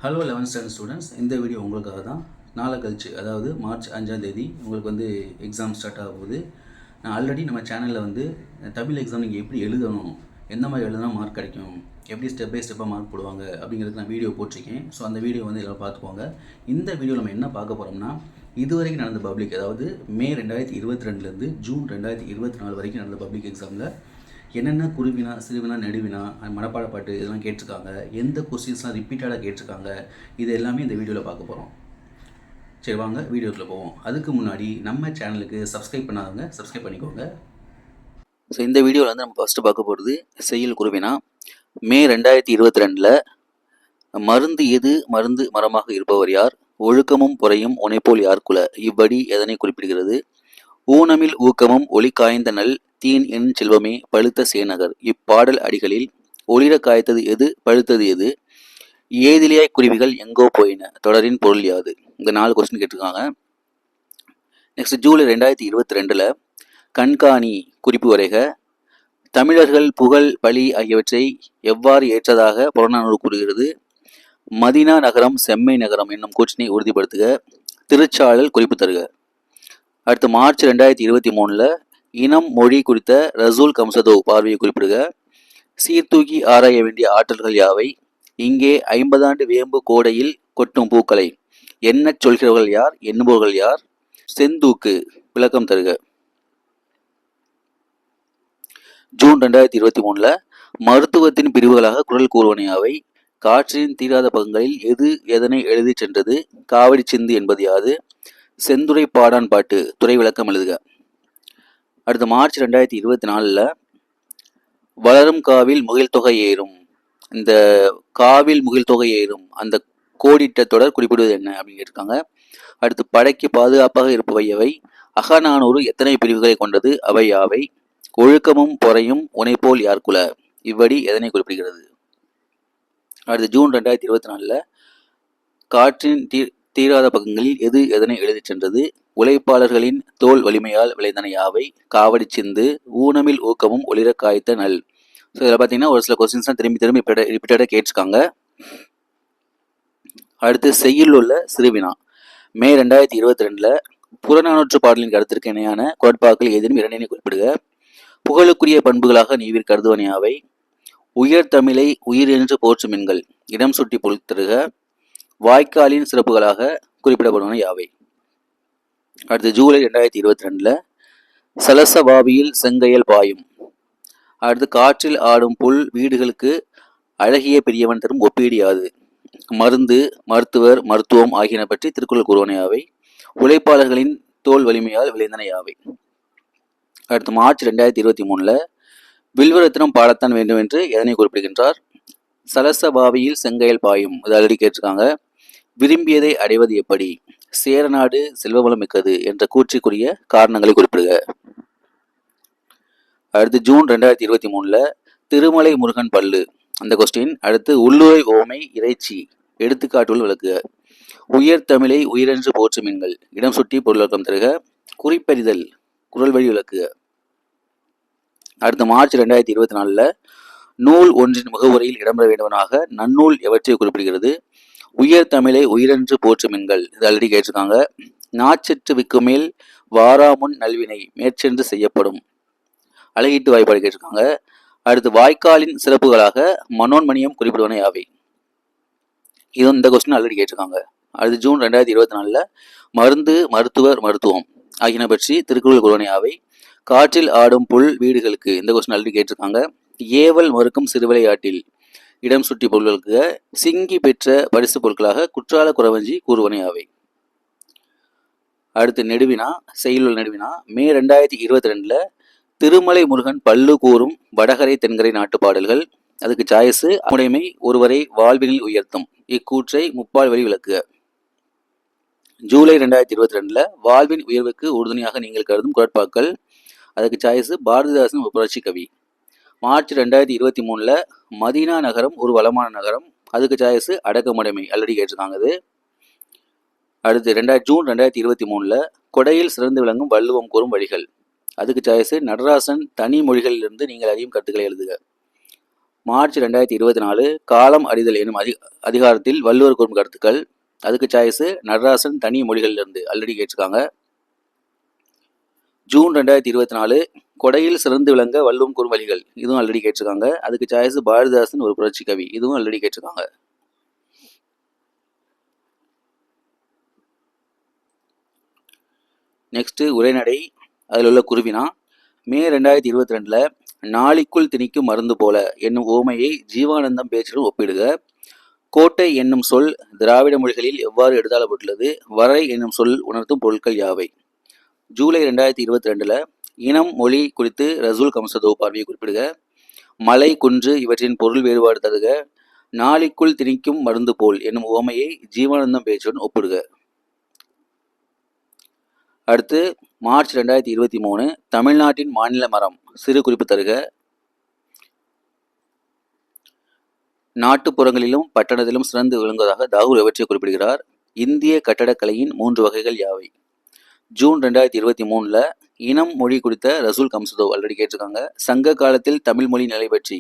Hello 11th standard students, இந்த video உங்களுக்காக தான். நாளை கழிச்சு, அதாவது மார்ச் 5ஆம் தேதி உங்களுக்கு எக்ஸாம் ஸ்டார்ட் ஆக போகுது. நான் ஆல்ரெடி நம்ம சேனலில் தமிழ் எக்ஸாம் நீங்கள் எப்படி எழுதணும், எந்த மாதிரி எழுதுனா மார்க் கிடைக்கும், எப்படி ஸ்டெப் பை ஸ்டெப்பாக மார்க் போடுவாங்க அப்படிங்கிறதுக்கு நான் வீடியோ போட்டிருக்கேன். ஸோ அந்த வீடியோ எல்லாம் பார்த்துக்கோங்க. இந்த வீடியோவில் நம்ம என்ன பார்க்க போகிறோம்னா, இதுவரைக்கும் நடந்த பப்ளிக், அதாவது மே 2022லேருந்து ஜூன் 2024 வரைக்கும் நடந்த பப்ளிக் எக்ஸாமில் என்னென்ன குருவினா, சிறுவினா, நெடுவினா, மனப்பாட பாட்டு இதெல்லாம் கேட்டிருக்காங்க, எந்த கொஸ்டின்ஸ்லாம் ரிப்பீட்டடாக கேட்டிருக்காங்க, இது எல்லாமே இந்த வீடியோவில் பார்க்க போகிறோம். சரி, வாங்க வீடியோக்குள்ளே போவோம். அதுக்கு முன்னாடி நம்ம சேனலுக்கு சப்ஸ்கிரைப் பண்ணாதவங்க சப்ஸ்கிரைப் பண்ணிக்கோங்க. ஸோ இந்த வீடியோவில் நம்ம ஃபஸ்ட்டு பார்க்க போகிறது செய்யுள் குருவினா. மே 2022 மருந்து எது மருந்து மரமாக இருப்பவர் யார், ஒழுக்கமும் பொறையும் உனைப்போல் யார்குல, இவ்வடி எதனை குறிப்பிடுகிறது, ஊனமில் ஊக்கமும் ஒளி காய்ந்த நல் தீன் என் செல்வமே பழுத்த சேநகர், இப்பாடல் அடிகளில் ஒளிர காய்த்தது எது, பழுத்தது எது, ஏதிலியாய் குருவிகள் எங்கோ போயின, தொடரின் பொருள் யாது. இந்த 4 கொஸ்டின் கேட்டிருக்காங்க. நெக்ஸ்ட் ஜூலை 2022 கண்காணி குறிப்பு வரைக. தமிழர்கள் புகழ் பழி ஆகியவற்றை எவ்வாறு ஏற்றதாக புறநானூறு கூறுகிறது, மதினா நகரம் செம்மை நகரம் என்னும் கூற்றினை உறுதிப்படுத்துக, திருச்சாளல் குறிப்பு தருக. அடுத்து மார்ச் 2023 இனம் மொழி குறித்த ரசூல் கம்சதோ பார்வையை குறிப்பிடுக. சீர்தூக்கி ஆராய வேண்டிய ஆற்றல்கள் யாவை, இங்கே 50 ஆண்டு வேம்பு கோடையில் கொட்டும் பூக்களை எண்ணச் சொல்கிறவர்கள் யார், எண்ணுபவர்கள் யார், செந்தூக்கு விளக்கம் தருக. ஜூன் 2023 மருத்துவத்தின் பிரிவுகளாக குரல் கூறுவனையாவை, காற்றின் தீராத பக்கங்களில் எது எதனை எழுதி சென்றது, காவடி சிந்து என்பது யாது, செந்துரை பாடான் பாட்டு துறை விளக்கம் எழுதுக. அடுத்து மார்ச் 2024 வளரும் காவில் முகில் தொகை ஏறும். இந்த காவில் முகில் தொகை ஏறும் அந்த கோடிட்ட தொடர் குறிப்பிடுவது என்ன அப்படின்னு கேட்டிருக்காங்க. அடுத்து படைக்கு பாதுகாப்பாக இருப்பவை எவை, அகநானூறு எத்தனை பிரிவுகளை கொண்டது, அவை யாவை, ஒழுக்கமும் பொறையும் உனைப்போல் யார்குல, இவ்வடி எதனை குறிப்பிடுகிறது. அடுத்து ஜூன் 2024 காற்றின் தீராத பக்கங்களில் எது எதனை எழுதி சென்றது, உழைப்பாளர்களின் தோல் வலிமையால் விளைந்தன யாவை, காவடி சிந்து, ஊனமில் ஊக்கமும் ஒளிர காய்த்த நல். ஸோ இதில் பார்த்தீங்கன்னா ஒரு சில கொஸ்டின்ஸ் தான் திரும்பி ரிப்பீட்டடாக கேட்டிருக்காங்க. அடுத்து செய்யுள் உள்ள சிறுவினா. மே 2022 புறநானூற்று பாடலின் கருத்திற்கு இணையான கோட்பாக்கள் ஏதேனும் இரண்டினை குறிப்பிடுக. புகழுக்குரிய பண்புகளாக நீவிர் கருதுவனையாவை, உயர் தமிழை உயிர் என்று போற்றும் எண்கள் இடம் சுட்டி பொருள் தருக, வாய்க்காலின் சிறப்புகளாக குறிப்பிடப்படுவன யாவை. அடுத்து ஜூலை 2022 சலசவாபியில் செங்கையல் பாயும். அடுத்து காற்றில் ஆடும் புல் வீடுகளுக்கு அழகிய பெரியவன் தரும் ஒப்பீடு யாது, மருந்து மருத்துவர் மருத்துவம் ஆகியன பற்றி திருக்குறள் கூறுவன யாவை, உழைப்பாளர்களின் தோல் வலிமையால் விளைந்தன யாவை. அடுத்து மார்ச் 2023 வில்வரத்தினம் பாடத்தான் வேண்டும் என்று எதனை குறிப்பிடுகின்றார், சலசபாவியில் செங்கையல் பாயும், இது ஆல்ரெடி கேட்டிருக்காங்க. விரும்பியதை அடைவது எப்படி, சேரநாடு செல்வவளம் மிக்கது என்ற கூற்றுக்குரிய காரணங்களை குறிப்பிடுக. அடுத்து ஜூன் 2023 திருமலை முருகன் பல்லு அந்த கொஸ்டின். அடுத்து உள்ளுரை ஓமை இறைச்சி எடுத்துக்காட்டுகள் விளக்குக. உயர் தமிழை உயிரென்று போற்றும் எண்கள் இடம் சுட்டி பொருளக்கம் தருக. குறிப்பறிதல் குரல் வழி விளக்குக. அடுத்து மார்ச் 2024 நூல் ஒன்றின் முகவுரையில் இடம்பெற வேண்டுவனாக நன்னூல் எவற்றை குறிப்பிடுகிறது, உயர் தமிழை உயிரென்று போற்றும் எண்கள், இது ஆல்ரெடி கேட்டிருக்காங்க. நாச்சற்று விக்குமேல் வாராமுன் நல்வினை மேற்சென்று செய்யப்படும், அழகீட்டு வாய்ப்பாடு கேட்டிருக்காங்க. அடுத்து வாய்க்காலின் சிறப்புகளாக மனோன்மணியம் குறிப்பிடுவன யாவை, இது இந்த கொஸ்டின் ஆல்ரெடி கேட்டிருக்காங்க. அடுத்து ஜூன் 2024 மருந்து மருத்துவர் மருத்துவம் ஆகியன பற்றி திருக்குறள் கூறுவன யாவை, காற்றில் ஆடும் புல் வீடுகளுக்கு, இந்த கொஸ்டின் ஆல்ரெடி கேட்டிருக்காங்க. ஏவல் மறுக்கும் சிறுவிளையாட்டில் இடம் சுட்டி பொருட்களுக்கு சிங்கி பெற்ற பரிசு பொருட்களாக குற்றால குறவஞ்சி கூறுவன யாவை. அடுத்து நெடுவினா செய்யுள் நெடுவினா. மே 2022 திருமலை முருகன் பல்லு கூறும் வடகரை தென்கரை நாட்டு பாடல்கள், அதுக்கு சாய்ஸ் உடைமை ஒருவரை வாழ்வினில் உயர்த்தும், இக்கூற்றை முப்பால் வழி விளக்குக. ஜூலை 2022 வாழ்வின் உயர்வுக்கு உறுதுணையாக நீங்கள் கருதும் குரட்பாக்கள், அதுக்கு சாய்ஸ் பாரதிதாசன் புரட்சி கவி. மார்ச் 2023 மதீனா நகரம் ஒரு வளமான நகரம், அதுக்கு சாய்ஸ் அடக்கமுடைமை, ஆல்ரெடி கேட்டிருக்காங்க. அடுத்து ஜூன் 2023 கொடையில் சிறந்து விளங்கும் வள்ளுவம் கூறும் வழிகள், அதுக்கு சாய்ஸ் நடராசன் தனி மொழிகளிலிருந்து நீங்கள் அறியும் கருத்துக்களை எழுதுக. மார்ச் 2024 காலம் அறிதல் எனும் அதிகாரத்தில் வள்ளுவர் கூறும் கருத்துக்கள். அதுக்கு சாய்ஸு நடராசன் தனி மொழிகளிலிருந்து ஆல்ரெடி கேட்டிருக்காங்க. ஜூன் 2024 கொடையில் சிறந்து விளங்க வள்ளுவம் கூறும் வழிகள், இதுவும் ஆல்ரெடி கேட்டிருக்காங்க. அதுக்கு சாய்ஸ் பாரதிதாசன் ஒரு புரட்சி கவி, இதுவும் ஆல்ரெடி கேட்டிருக்காங்க. நெக்ஸ்ட் உரைநடை, அதில் உள்ள குருவினா, மே 2022 நாளிக்குள் திணிக்கும் மருந்து போல என்னும் ஓமையை ஜீவானந்தம் பேச்சுடன் ஒப்பிடுக. கோட்டை என்னும் சொல் திராவிட மொழிகளில் எவ்வாறு எடுத்தாளப்பட்டுள்ளது? வரை என்னும் சொல் உணர்த்தும் பொருட்கள் யாவை? ஜூலை 2022 இனம் மொழி குறித்து ரசூல் கம்சதோ பார்வையை குறிப்பிடுக. மலை குன்று இவற்றின் பொருள் வேறுபாடு தருக. நாளிக்குள் திணிக்கும் மருந்து போல் என்னும் ஓமையை ஜீவானந்தம் பேச்சுடன் ஒப்பிடுக. அடுத்து மார்ச் 2023 தமிழ்நாட்டின் மாநில மரம் சிறு குறிப்பு தருக. நாட்டுப்புறங்களிலும் பட்டணத்திலும் சிறந்து விளங்குவதாக தாகூர் எவற்றை குறிப்பிடுகிறார்? இந்திய கட்டடக்கலையின் 3 வகைகள் யாவை? ஜூன் 2023 இனம் மொழி குறித்த ரசூல் கம்சதோ ஆல்ரெடி கேட்டிருக்காங்க. சங்க காலத்தில் தமிழ் மொழி நிலை பற்றி.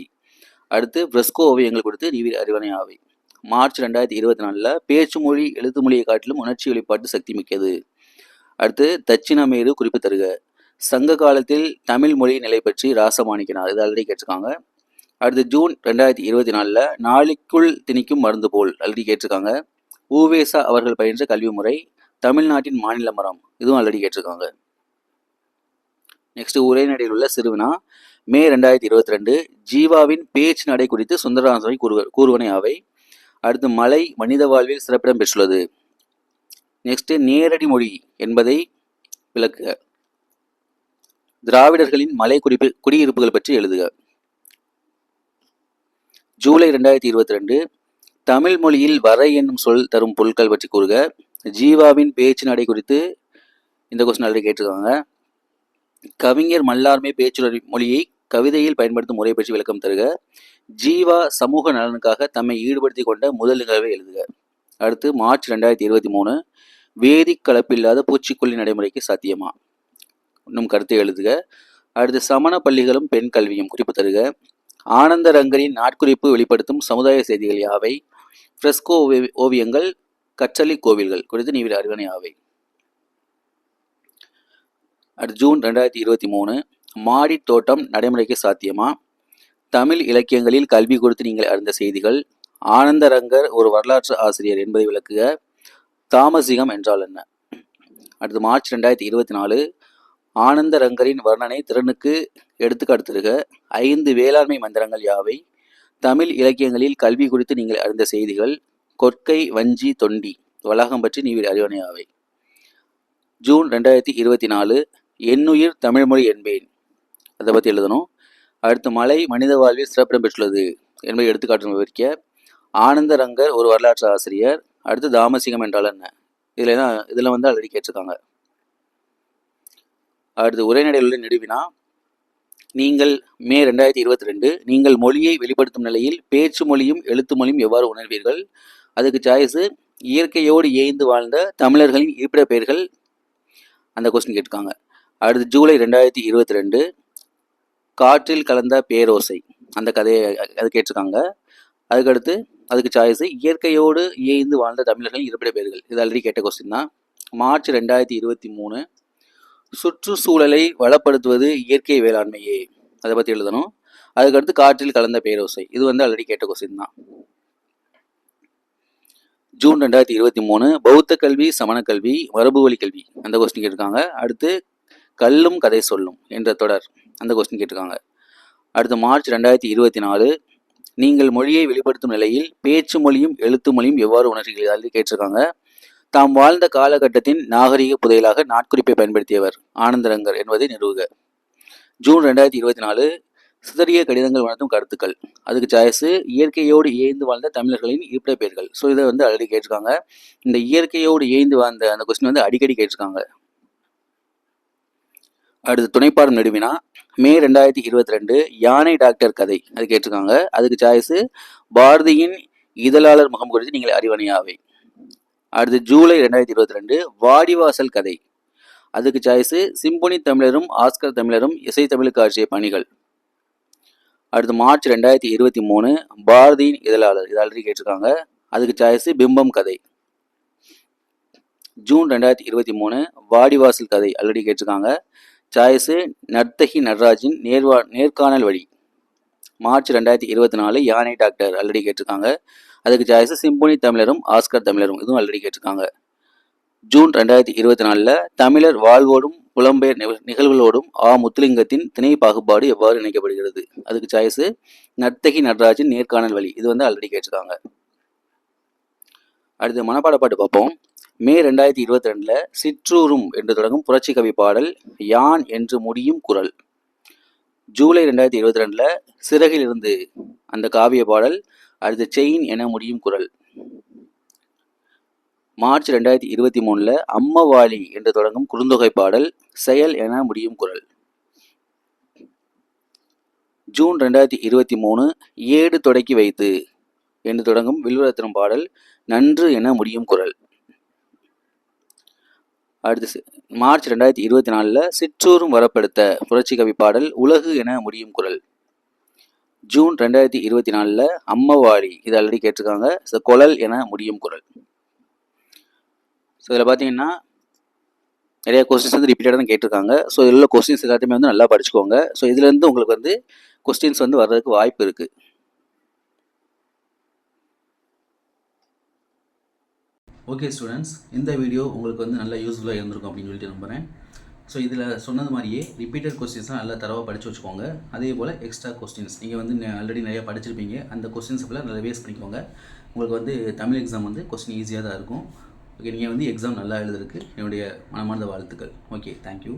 அடுத்து பிரெஸ்கோ ஓவியங்கள் குறித்து நீவிர் அறிவனை ஆவை. மார்ச் 2024 பேச்சு மொழி எழுத்து மொழியை காட்டிலும் உணர்ச்சி வெளிப்பாட்டு சக்தி மிக்கது. அடுத்து தட்சிணமேரு குறிப்பு தருக. சங்க காலத்தில் தமிழ் மொழி நிலை பற்றி ராசமாணிக்கனார், இது ஆல்ரெடி கேட்டிருக்காங்க. அடுத்து ஜூன் 2024 நாளிக்குள் திணிக்கும் மருந்து போல் ஆல்ரெடி கேட்டிருக்காங்க. ஊவேசா அவர்கள் பயின்ற கல்வி முறை தமிழ்நாட்டின் மாநில மரம், இதுவும் ஆல்ரெடி கேட்டிருக்காங்க. நெக்ஸ்ட் உரைநடையில் உள்ள சிறுவினா, மே 2022 ஜீவாவின் பேச்சு நடை குறித்து சுந்தரராமசாமி கூறுவனை ஆவை. அடுத்து மலை மனித வாழ்வில் சிறப்பிடம் பெற்றுள்ளது. நெக்ஸ்ட் நேரடி மொழி என்பதை விளக்குக. திராவிடர்களின் மலை குடியிருப்புகள் பற்றி எழுதுக. ஜூலை 2022 தமிழ் மொழியில் வரை என்னும் சொல் தரும் பொருட்கள் பற்றி கூறுக. ஜீவாவின் பேச்சு நடை குறித்து இந்த கொஸ்டின் ஆல்ரெடி கேட்டிருக்காங்க. கவிஞர் மல்லார்மை பேச்சு மொழியை கவிதையில் பயன்படுத்தும் முறை பற்றி விளக்கம் தருக. ஜீவா சமூக நலனுக்காக தம்மை ஈடுபடுத்தி கொண்ட முதல் நிகழ்வை எழுதுக. அடுத்து மார்ச் 2023 வேதிக் கலப்பில்லாத பூச்சிக்கொல்லி நடைமுறைக்கு சாத்தியமா? இன்னும் கருத்தை எழுதுக. அடுத்து சமண பள்ளிகளும் பெண் கல்வியும் குறிப்பு தருக. ஆனந்த ரங்கரின் நாட்குறிப்பு வெளிப்படுத்தும் சமுதாய செய்திகள் யாவை? பிரெஸ்கோ ஓவியங்கள் கற்றலி கோவில்கள் குறித்து நீவிர அறிவனை ஆவை. அடுத்து ஜூன் 2023 மாடி தோட்டம் நடைமுறைக்கு சாத்தியமா? தமிழ் இலக்கியங்களில் கல்வி குறித்து நீங்கள் அறிந்த செய்திகள். ஆனந்தரங்கர் ஒரு வரலாற்று ஆசிரியர் என்பதை விளக்குக. தாமசிகம் என்றால் என்ன? அடுத்து மார்ச் 2024 ஆனந்தரங்கரின் வர்ணனை திறனுக்கு எடுத்துக்காட்டு தருக. 5 வேளாண்மை மந்திரங்கள் யாவை? தமிழ் இலக்கியங்களில் கல்வி குறித்து நீங்கள் அறிந்த செய்திகள். கொற்கை வஞ்சி தொண்டி வளாகம் பற்றி நீவிர் அறிவனை ஆவை. ஜூன் 2024 என்னுயிர் தமிழ்மொழி என்பேன், அதை பற்றி எழுதணும். அடுத்து மலை மனித வாழ்வில் சிறப்பிடம் பெற்றுள்ளது என்பதை எடுத்துக்காட்டு விவரிக்க. ஆனந்தரங்கர் ஒரு வரலாற்று ஆசிரியர். அடுத்து தாமசிகம் என்றால் என்ன? இதில் வந்து ஆல்ரெடி கேட்டிருக்காங்க. அடுத்து உரைநடையில் உள்ள நெடுவினா, நீங்கள் மே 2022 நீங்கள் மொழியை வெளிப்படுத்தும் நிலையில் பேச்சு மொழியும் எழுத்து மொழியும் எவ்வாறு உணர்வீர்கள்? அதுக்கு சாய்ஸு இயற்கையோடு ஏய்ந்து வாழ்ந்த தமிழர்களின் இருப்பிட பெயர்கள், அந்த கொஸ்டின் கேட்டிருக்காங்க. அடுத்து ஜூலை 2022 காற்றில் கலந்த பேரோசை, அந்த கதையை அது கேட்டிருக்காங்க. அதுக்கு சாய்ஸு இயற்கையோடு ஏய்ந்து வாழ்ந்த தமிழர்களின் இருப்பிட பெயர்கள், இது ஆல்ரெடி கேட்ட கொஸ்டின் தான். மார்ச் 2023 சுற்றுச்சூழலை வளப்படுத்துவது இயற்கை வேளாண்மையே, அதை பற்றி எழுதணும். அதுக்கடுத்து காற்றில் கலந்த பேரோசை, இது வந்து ஆல்ரெடி கேட்ட கொஸ்டின் தான். ஜூன் 2023 பௌத்த கல்வி சமண கல்வி மரபு வழி கல்வி, அந்த கொஸ்டின் கேட்டிருக்காங்க. அடுத்து கல்லும் கதை சொல்லும் என்ற தொடர், அந்த கொஸ்டின் கேட்டிருக்காங்க. அடுத்து மார்ச் 2024 நீங்கள் மொழியை வெளிப்படுத்தும் நிலையில் பேச்சு மொழியும் எழுத்து மொழியும் எவ்வாறு உணர்கிறீர்கள், ஆல்ரெடி கேட்டிருக்காங்க. தாம் வாழ்ந்த காலகட்டத்தின் நாகரிக புதையலாக நாட்குறிப்பை பயன்படுத்தியவர் ஆனந்தரங்கர் என்பதை நிறுவுக. ஜூன் 2024 சிதறிய கடிதங்கள் உணர்த்தும் கருத்துக்கள், அதுக்கு சாய்ஸு இயற்கையோடு ஏய்ந்து வாழ்ந்த தமிழர்களின் இருப்பிட பெயர்கள். ஸோ இதை வந்து ஆல்ரெடி கேட்டிருக்காங்க. இந்த இயற்கையோடு ஏய்ந்து வாழ்ந்த அந்த கொஸ்டின் வந்து அடிக்கடி கேட்டிருக்காங்க. அடுத்து துணைப்பாடம் நெடுவினா, மே 2022 யானை டாக்டர் கதை, அது கேட்டிருக்காங்க. அதுக்கு சாய்ஸு பாரதியின் இதழாளர் முகம் குறித்து நீங்கள் அறிவனையாவை. அடுத்து ஜூலை 2022 வாடிவாசல் கதை, அதுக்கு சாய்ஸு சிம்பொனி தமிழரும் ஆஸ்கர் தமிழரும் இசை தமிழுக்கு ஆற்றிய பணிகள். அடுத்து மார்ச் 2023 பாரதியின் இதழாளர், இது ஆல்ரெடி கேட்டிருக்காங்க. அதுக்கு சாய்ஸ் பிம்பம் கதை. ஜூன் 2023 வாடிவாசல் கதை ஆல்ரெடி கேட்டிருக்காங்க. சாய்ஸ் நர்த்தகி நடராஜின் நேர்காணல் வழி. மார்ச் 2024 யானை டாக்டர் ஆல்ரெடி கேட்டிருக்காங்க. அதுக்கு சாய்ஸ் சிம்பொனி தமிழரும் ஆஸ்கர் தமிழரும், இதுவும் ஆல்ரெடி கேட்டிருக்காங்க. ஜூன் 2024 தமிழர் வாழ்வோடும் புலம்பெயர் நிகழ்வுகளோடும் முத்துலிங்கத்தின் திணை பாகுபாடு எவ்வாறு இணைக்கப்படுகிறது. அதுக்கு சாய்ஸ் நர்த்தகி நடராஜின் நேர்காணல் வழி, இது வந்து ஆல்ரெடி கேட்டிருக்காங்க. அடுத்து மனப்பாட பாட்டு பார்ப்போம். மே 2022 சிற்றூரும் என்று தொடங்கும் புரட்சி கவி பாடல் யான் என்று முடியும் குரல். ஜூலை 2022 சிறகில் இருந்து அந்த காவிய பாடல். அடுத்து செயின் என முடியும் குரல். மார்ச் 2023 அம்மவாளி என்று தொடங்கும் குறுந்தொகை பாடல் செயல் என முடியும் குரல். ஜூன் 2023 ஏடு தொடக்கி வைத்து என்று தொடங்கும் வில்வரத்தினம் பாடல் நன்று என முடியும் குரல். அடுத்து மார்ச் 2024 சிற்றூரும் வரப்படுத்த புரட்சி கவி பாடல் உலகு என முடியும் குரல். ஜூன் 2024 அம்மவாளி, இது ஆல்ரெடி கேட்டிருக்காங்க. கொழல் என முடியும் குரல். ஸோ இதில் பார்த்தீங்கன்னா நிறைய கொஸ்டின்ஸ் வந்து ரிப்பீட்டடாக தான் கேட்டிருக்காங்க. ஸோ இதில் உள்ள கொஸ்டின்ஸ் எல்லாத்தையுமே வந்து நல்லா படிச்சுக்கோங்க. ஸோ இதுலேருந்து உங்களுக்கு வந்து கொஸ்டின்ஸ் வந்து வர்றதுக்கு வாய்ப்பு இருக்குது. ஓகே ஸ்டூடெண்ட்ஸ், இந்த வீடியோ உங்களுக்கு வந்து நல்லா யூஸ்ஃபுல்லாக இருந்திருக்கும் அப்படின்னு சொல்லிட்டு நம்புகிறேன். ஸோ இதில் சொன்னது மாதிரியே ரிப்பீட்டட் கொஸ்டின்ஸ்லாம் நல்லா தரவாக படித்து வச்சுக்கோங்க. அதே போல் எக்ஸ்ட்ரா கொஸ்டின்ஸ் நீங்கள் வந்து ஆல்ரெடி நிறையா படிச்சிருப்பீங்க, அந்த கொஸ்டின்ஸ் ஃபுல்லாக நல்லா வேஸ்ட் பண்ணிக்கோங்க. உங்களுக்கு வந்து தமிழ் எக்ஸாம் வந்து கொஸ்டின் ஈஸியாக தான் இருக்கும். ஓகே, நீங்கள் வந்து எக்ஸாம் நல்லா எழுதுறதுக்கு என்னுடைய மனமார்ந்த வாழ்த்துக்கள். Okay, thank you.